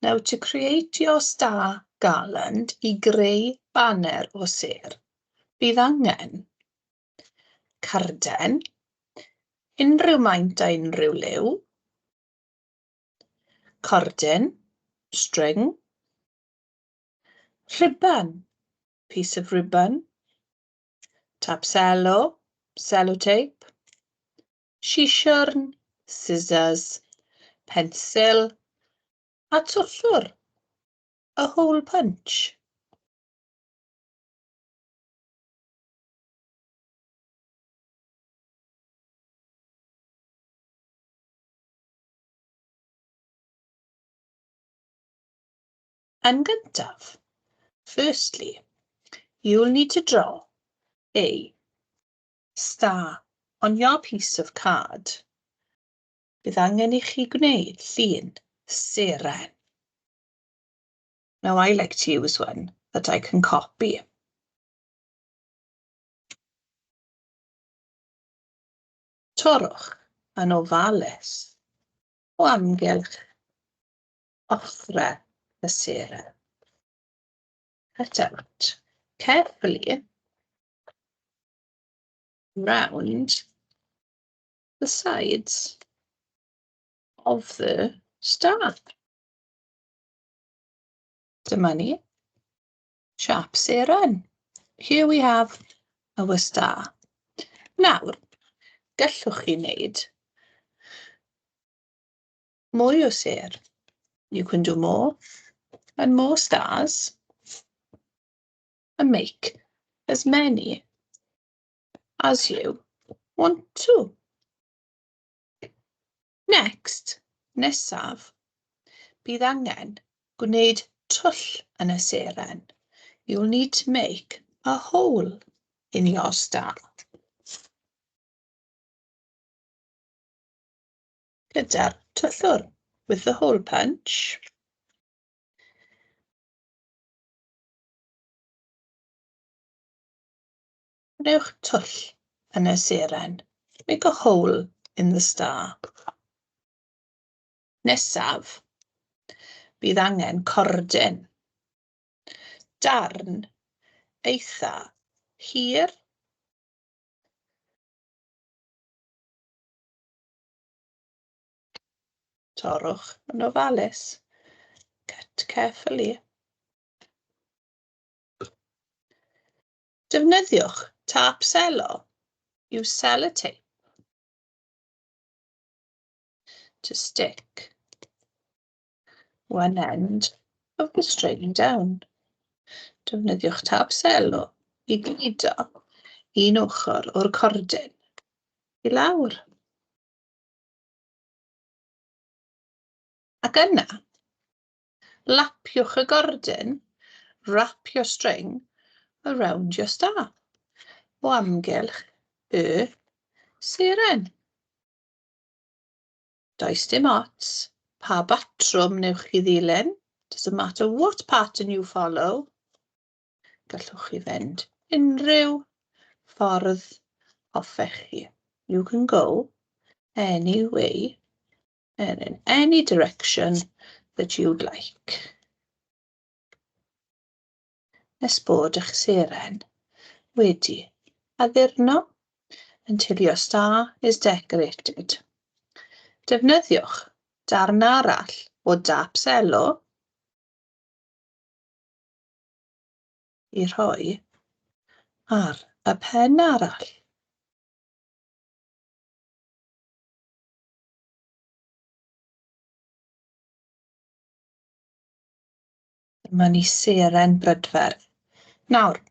Now, to create your star garland I greu banner o sêr, bydd angen carden, unrhyw maint a unrhyw liw, cordyn, string, ribbon, piece of ribbon, tapselo, sellotape, siswrn, scissors, pencil, a twllwr, a hole punch. Yn gyntaf, firstly, you'll need to draw a star on your piece of card. Bydd angen I chi gwneud llun seren. Now, I like to use one that I can copy. Torrwch yn ofalus o amgylch ochrau y seren. Cut out carefully round the sides of the star. Dyma ni, siap seren. Here we have our star. Nawr, gallwch chi wneud mwy o sêr. You can do more and more stars and make as many as you want to. Next, nesaf, bydd angen gwneud twll yn y seren. You'll need to make a hole in your star. Gyda'r twllwr with the hole punch. Wnewch twll yn y seren. Make a hole in the star. Nesaf, bydd angen cordyn. Darn eitha hir. Torrwch yn ofalus. Cut carefully. Defnyddiwch tapselo. Use sellotape to stick one end of the string down. Defnyddiwch tapselo I gludo un ochr o'r cordyn I lawr. Ac yna, lapiwch y gordyn, wrap your string around your star o amgylch y seren. Does dim ots pa batrwm newch chi ddilyn. Doesn't matter what pattern you follow. Gallwch chi fynd unrhyw ffordd hoffech chi. You can go any way and in any direction that you'd like. Nes bod eich seren wedi addurno until your star is decorated. Defnyddiwch darn arall o dapselo I rhoi ar y pen arall. Dyma ni seren brydferth. Nawr,